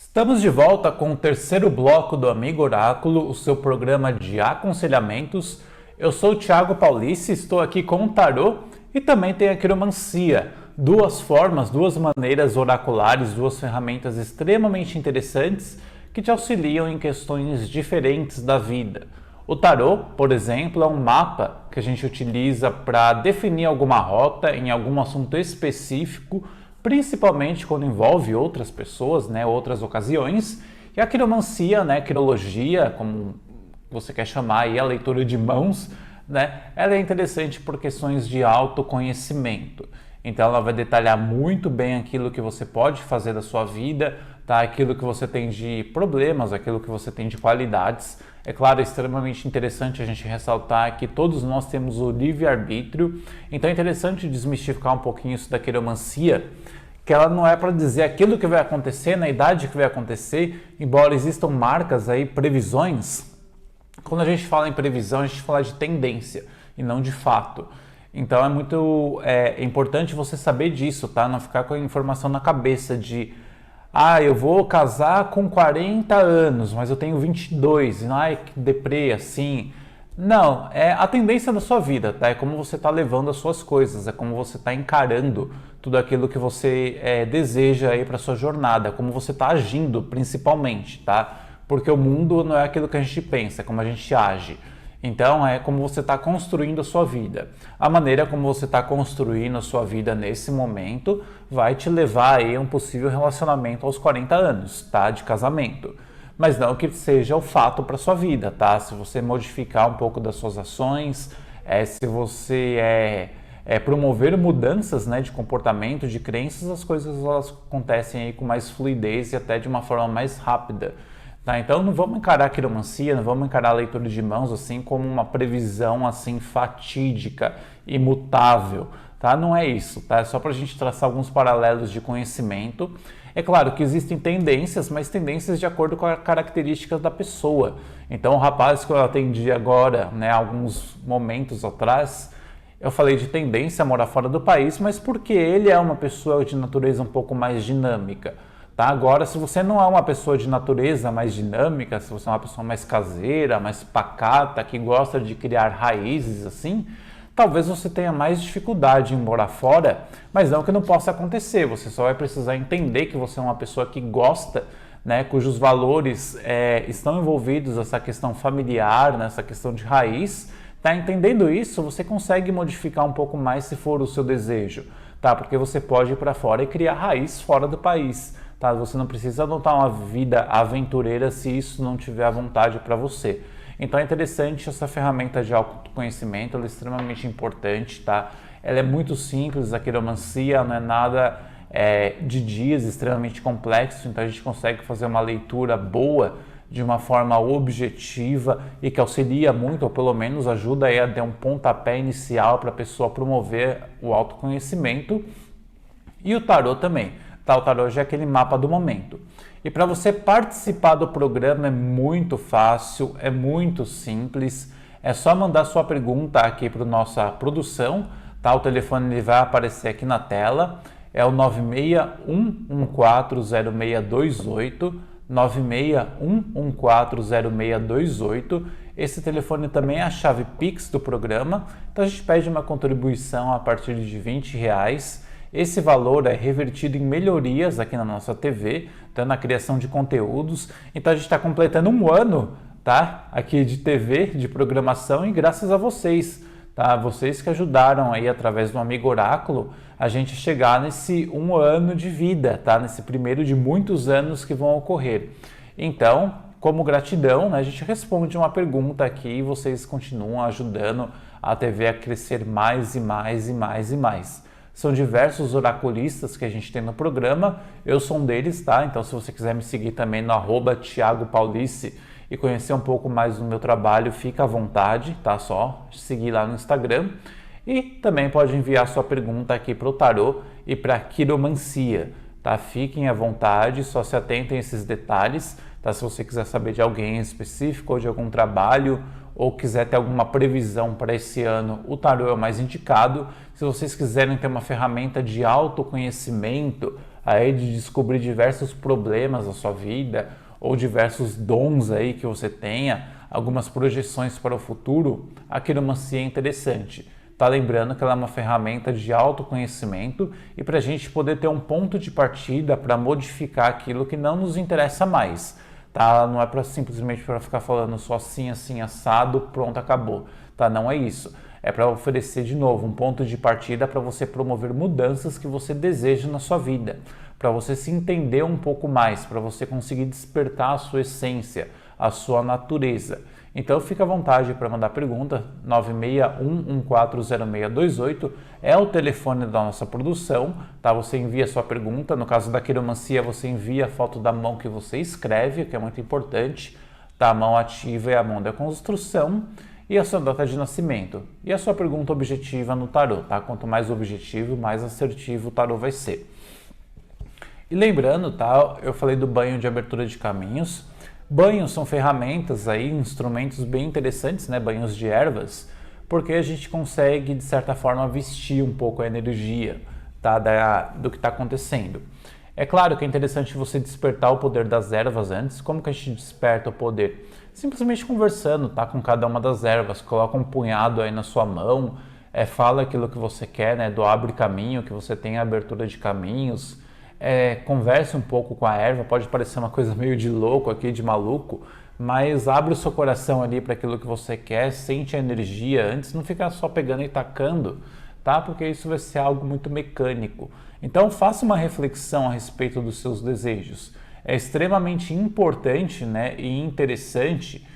Estamos de volta com o terceiro bloco do Amigo Oráculo, o seu programa de aconselhamentos. Eu sou o Thiago Paulice, estou aqui com o Tarô e também tem a Quiromancia. Duas formas, duas maneiras oraculares, duas ferramentas extremamente interessantes que te auxiliam em questões diferentes da vida. O Tarô, por exemplo, é um mapa que a gente utiliza para definir alguma rota em algum assunto específico, principalmente quando envolve outras pessoas, outras ocasiões. E a quiromancia, quirologia, como você quer chamar aí, a leitura de mãos, ela é interessante por questões de autoconhecimento. Então ela vai detalhar muito bem aquilo que você pode fazer da sua vida, tá? Aquilo que você tem de problemas, aquilo que você tem de qualidades. É claro, é extremamente interessante a gente ressaltar que todos nós temos o livre-arbítrio, então é interessante desmistificar um pouquinho isso da quiromancia, que ela não é para dizer aquilo que vai acontecer, na idade que vai acontecer, embora existam marcas aí, previsões. Quando a gente fala em previsão, a gente fala de tendência e não de fato. Então é muito importante você saber disso, tá? Não ficar com a informação na cabeça de eu vou casar com 40 anos, mas eu tenho 22, ai, que deprê, assim. Não, é a tendência da sua vida, tá? É como você está levando as suas coisas, é como você está encarando tudo aquilo que você deseja aí para sua jornada, como você está agindo principalmente, tá? Porque o mundo não é aquilo que a gente pensa, é como a gente age. Então é como você está construindo a sua vida. A maneira como você está construindo a sua vida nesse momento vai te levar aí a um possível relacionamento aos 40 anos, tá? De casamento. Mas não que seja o fato para sua vida, tá? Se você modificar um pouco das suas ações, se você promover mudanças, de comportamento, de crenças, as coisas elas acontecem aí com mais fluidez e até de uma forma mais rápida. Tá, então não vamos encarar a quiromancia, não vamos encarar a leitura de mãos assim como uma previsão assim fatídica, imutável, tá? Não é isso, tá? É só para a gente traçar alguns paralelos de conhecimento. É claro que existem tendências, mas tendências de acordo com as características da pessoa. Então o rapaz que eu atendi agora, alguns momentos atrás, eu falei de tendência a morar fora do país, mas porque ele é uma pessoa de natureza um pouco mais dinâmica. Tá? Agora, se você não é uma pessoa de natureza mais dinâmica, se você é uma pessoa mais caseira, mais pacata, que gosta de criar raízes assim, talvez você tenha mais dificuldade em morar fora, mas não que não possa acontecer. Você só vai precisar entender que você é uma pessoa que gosta, cujos valores estão envolvidos nessa questão familiar, nessa questão de raiz. Tá? Entendendo isso, você consegue modificar um pouco mais se for o seu desejo, tá? Porque você pode ir para fora e criar raiz fora do país. Tá? Você não precisa adotar uma vida aventureira se isso não tiver à vontade para você. Então é interessante essa ferramenta de autoconhecimento, ela é extremamente importante, tá? Ela é muito simples, a quiromancia não é nada de dias, extremamente complexo, então a gente consegue fazer uma leitura boa de uma forma objetiva e que auxilia muito, ou pelo menos ajuda aí a dar um pontapé inicial para a pessoa promover o autoconhecimento. E o tarô também. O tarô já é aquele mapa do momento. E para você participar do programa é muito fácil, é muito simples. É só mandar sua pergunta aqui para a nossa produção. Tá? O telefone ele vai aparecer aqui na tela. É o 961140628. 961140628. Esse telefone também é a chave Pix do programa. Então a gente pede uma contribuição a partir de R$20. Esse valor é revertido em melhorias aqui na nossa TV, tá? Na criação de conteúdos. Então a gente está completando um ano, tá? Aqui de TV, de programação, e graças a vocês, tá? Vocês que ajudaram aí através do Amigo Oráculo a gente chegar nesse um ano de vida, tá? Nesse primeiro de muitos anos que vão ocorrer. Então, como gratidão, a gente responde uma pergunta aqui e vocês continuam ajudando a TV a crescer mais e mais e mais e mais. São diversos oraculistas que a gente tem no programa, eu sou um deles, tá? Então se você quiser me seguir também no @ThiagoPaulice e conhecer um pouco mais do meu trabalho, fica à vontade, tá? Só seguir lá no Instagram. E também pode enviar sua pergunta aqui para o tarô e para a quiromancia, tá? Fiquem à vontade, só se atentem a esses detalhes, tá? Se você quiser saber de alguém específico ou de algum trabalho, ou quiser ter alguma previsão para esse ano, o tarô é o mais indicado. Se vocês quiserem ter uma ferramenta de autoconhecimento, aí de descobrir diversos problemas da sua vida ou diversos dons aí que você tenha, algumas projeções para o futuro, a quiromancia é interessante. Tá lembrando que ela é uma ferramenta de autoconhecimento e para a gente poder ter um ponto de partida para modificar aquilo que não nos interessa mais. Tá? Não é para simplesmente para ficar falando só assim, assim, assado, pronto, acabou. Tá? Não é isso. É para oferecer de novo um ponto de partida para você promover mudanças que você deseja na sua vida, para você se entender um pouco mais, para você conseguir despertar a sua essência, a sua natureza. Então fica à vontade para mandar pergunta, 961140628 é o telefone da nossa produção, tá? Você envia a sua pergunta, no caso da quiromancia você envia a foto da mão que você escreve, que é muito importante, tá? A mão ativa é a mão da construção e a sua data de nascimento. E a sua pergunta objetiva no tarô, tá? Quanto mais objetivo, mais assertivo o tarô vai ser. E lembrando, tá? Eu falei do banho de abertura de caminhos. Banhos são ferramentas aí, instrumentos bem interessantes, né? Banhos de ervas, porque a gente consegue, de certa forma, vestir um pouco a energia, tá? Do que está acontecendo. É claro que é interessante você despertar o poder das ervas antes. Como que a gente desperta o poder? Simplesmente conversando, tá? Com cada uma das ervas. Coloca um punhado aí na sua mão, fala aquilo que você quer, né? Do abre caminho, que você tem a abertura de caminhos. Converse um pouco com a erva, pode parecer uma coisa meio de louco aqui, de maluco, mas abre o seu coração ali para aquilo que você quer, sente a energia antes, não ficar só pegando e tacando, tá? Porque isso vai ser algo muito mecânico. Então faça uma reflexão a respeito dos seus desejos. É extremamente importante, né, e interessante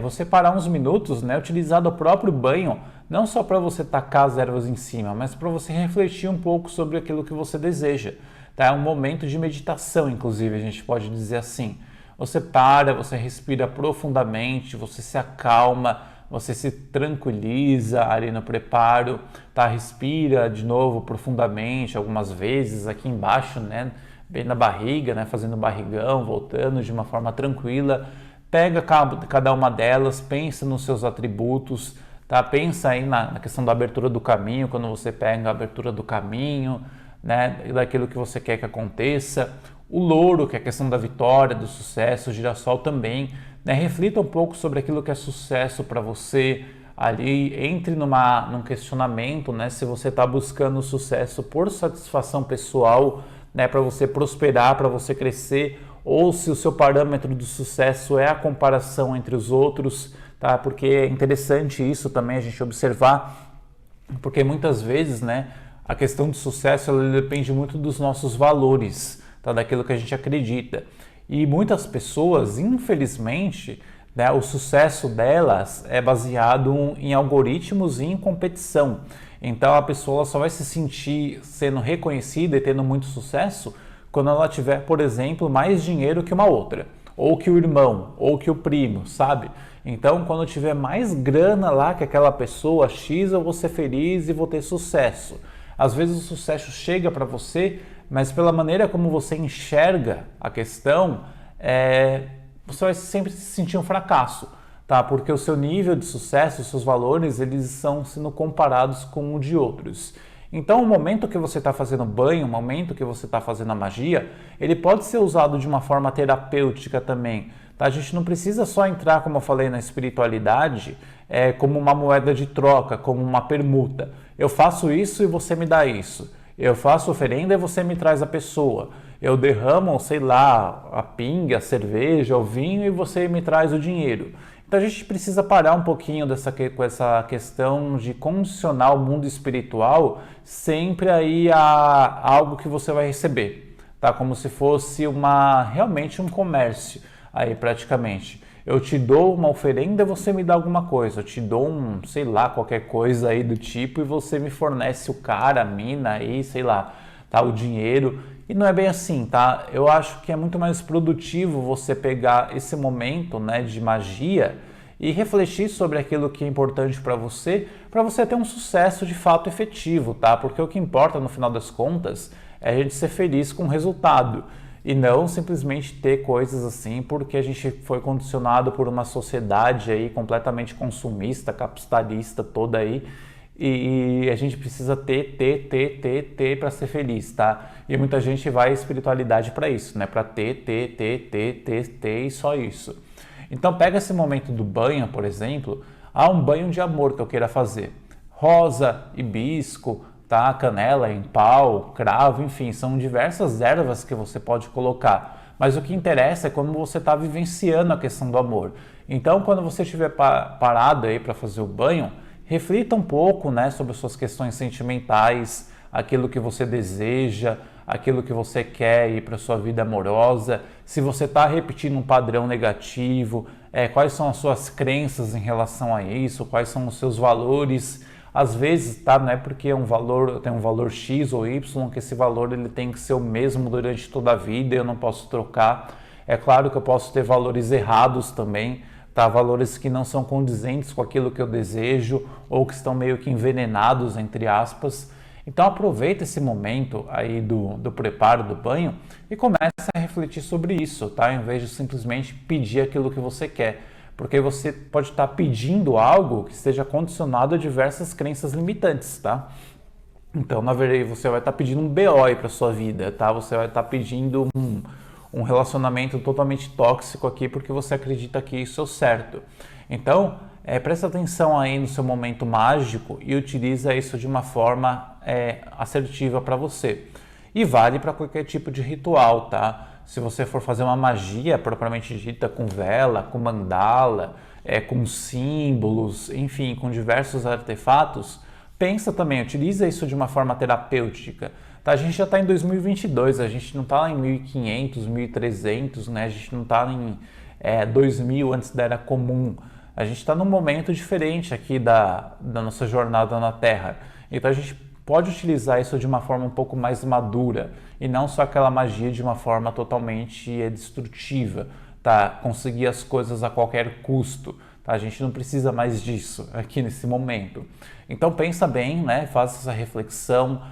você parar uns minutos, né, utilizar do próprio banho, não só para você tacar as ervas em cima, mas para você refletir um pouco sobre aquilo que você deseja. Tá? É um momento de meditação, inclusive, a gente pode dizer assim. Você para, você respira profundamente, você se acalma, você se tranquiliza ali no preparo, tá? Respira de novo profundamente, algumas vezes aqui embaixo, né? Bem na barriga, né? Fazendo barrigão, voltando de uma forma tranquila. Pega cada uma delas, pensa nos seus atributos, tá? Pensa aí na questão da abertura do caminho, quando você pega a abertura do caminho, né, daquilo que você quer que aconteça, o louro, que é a questão da vitória, do sucesso, o girassol também, né, reflita um pouco sobre aquilo que é sucesso para você, ali entre num questionamento, né, se você está buscando sucesso por satisfação pessoal, né, para você prosperar, para você crescer, ou se o seu parâmetro do sucesso é a comparação entre os outros, tá, porque é interessante isso também a gente observar, porque muitas vezes, né, a questão de sucesso ela depende muito dos nossos valores, tá? Daquilo que a gente acredita. E muitas pessoas, infelizmente, né, o sucesso delas é baseado em algoritmos e em competição. Então a pessoa só vai se sentir sendo reconhecida e tendo muito sucesso quando ela tiver, por exemplo, mais dinheiro que uma outra, ou que o irmão, ou que o primo, sabe? Então, quando tiver mais grana lá que aquela pessoa X, eu vou ser feliz e vou ter sucesso. Às vezes o sucesso chega para você, mas pela maneira como você enxerga a questão, você vai sempre se sentir um fracasso, tá? Porque o seu nível de sucesso, os seus valores, eles estão sendo comparados com o de outros. Então, o momento que você está fazendo banho, o momento que você está fazendo a magia, ele pode ser usado de uma forma terapêutica também. Tá? A gente não precisa só entrar, como eu falei, na espiritualidade, como uma moeda de troca, como uma permuta. Eu faço isso e você me dá isso. Eu faço oferenda e você me traz a pessoa. Eu derramo, sei lá, a pinga, a cerveja, o vinho e você me traz o dinheiro. Então a gente precisa parar um pouquinho com essa questão de condicionar o mundo espiritual sempre aí a algo que você vai receber, tá? Como se fosse realmente um comércio aí praticamente. Eu te dou uma oferenda e você me dá alguma coisa. Eu te dou sei lá, qualquer coisa aí do tipo e você me fornece o cara, a mina aí, sei lá, tá? O dinheiro. E não é bem assim, tá? Eu acho que é muito mais produtivo você pegar esse momento, né, de magia e refletir sobre aquilo que é importante para você ter um sucesso de fato efetivo, tá? Porque o que importa no final das contas é a gente ser feliz com o resultado e não simplesmente ter coisas assim porque a gente foi condicionado por uma sociedade aí completamente consumista, capitalista toda aí e a gente precisa ter para ser feliz, tá? E muita gente vai à espiritualidade para isso, né? Para ter e só isso. Então pega esse momento do banho, por exemplo, um banho de amor que eu queira fazer. Rosa, hibisco, tá? Canela em pau, cravo, enfim, são diversas ervas que você pode colocar. Mas o que interessa é como você está vivenciando a questão do amor. Então, quando você estiver parado aí para fazer o banho, reflita um pouco, né, sobre as suas questões sentimentais, aquilo que você deseja, aquilo que você quer ir para a sua vida amorosa, se você está repetindo um padrão negativo, quais são as suas crenças em relação a isso, quais são os seus valores. Às vezes, tá, não é porque tem um valor X ou Y que esse valor ele tem que ser o mesmo durante toda a vida e eu não posso trocar. É claro que eu posso ter valores errados também, tá? Valores que não são condizentes com aquilo que eu desejo ou que estão meio que envenenados, entre aspas. Então aproveita esse momento aí do preparo do banho e comece a refletir sobre isso, tá? Em vez de simplesmente pedir aquilo que você quer. Porque você pode estar pedindo algo que esteja condicionado a diversas crenças limitantes, tá? Então, na verdade, você vai estar pedindo um BO aí para sua vida, tá? Você vai estar pedindo um relacionamento totalmente tóxico aqui porque você acredita que isso é o certo. Então, presta atenção aí no seu momento mágico e utiliza isso de uma forma assertiva para você. E vale para qualquer tipo de ritual, tá? Se você for fazer uma magia propriamente dita com vela, com mandala, com símbolos, enfim, com diversos artefatos, pensa também, utiliza isso de uma forma terapêutica. Tá? A gente já está em 2022, a gente não está em 1500, 1300, né? A gente não está em 2000 antes da Era Comum. A gente está num momento diferente aqui da nossa jornada na Terra. Então a gente pode utilizar isso de uma forma um pouco mais madura e não só aquela magia de uma forma totalmente destrutiva, tá? Conseguir as coisas a qualquer custo, tá? A gente não precisa mais disso aqui nesse momento. Então pensa bem, né? Faça essa reflexão,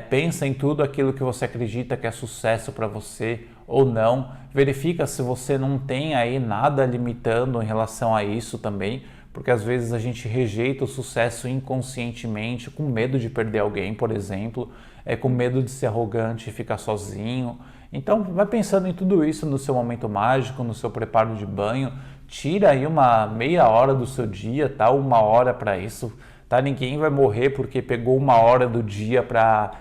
pensa em tudo aquilo que você acredita que é sucesso para você ou não. Verifica se você não tem aí nada limitando em relação a isso também, porque às vezes a gente rejeita o sucesso inconscientemente, com medo de perder alguém, por exemplo, com medo de ser arrogante e ficar sozinho. Então vai pensando em tudo isso no seu momento mágico, no seu preparo de banho, tira aí uma meia hora do seu dia, tá? 1 hora para isso, tá? Ninguém vai morrer porque pegou 1 hora do dia para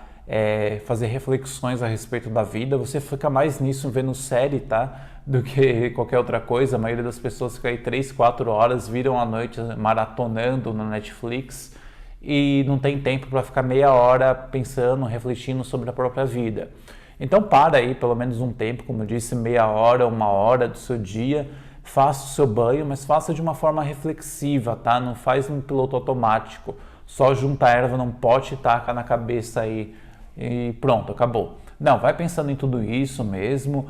fazer reflexões a respeito da vida. Você fica mais nisso vendo série, tá? Do que qualquer outra coisa. A maioria das pessoas fica aí 3, 4 horas, viram a noite maratonando no Netflix e não tem tempo para ficar meia hora pensando, refletindo sobre a própria vida. Então para aí pelo menos um tempo, como eu disse, meia hora, 1 hora do seu dia, faça o seu banho, mas faça de uma forma reflexiva, tá? Não faz no piloto automático, só junta a erva num pote e taca na cabeça aí e pronto, acabou. Não, vai pensando em tudo isso mesmo,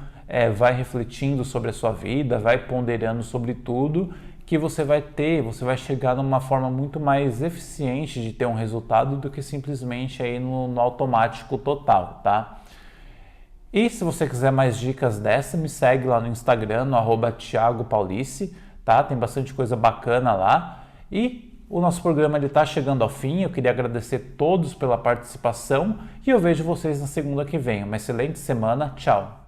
vai refletindo sobre a sua vida, vai ponderando sobre tudo que você vai chegar numa forma muito mais eficiente de ter um resultado do que simplesmente aí no automático total, tá? E se você quiser mais dicas dessa, me segue lá no Instagram, no @thiagopaulice, tá? Tem bastante coisa bacana lá. E o nosso programa está chegando ao fim. Eu queria agradecer a todos pela participação e eu vejo vocês na segunda que vem. Uma excelente semana. Tchau!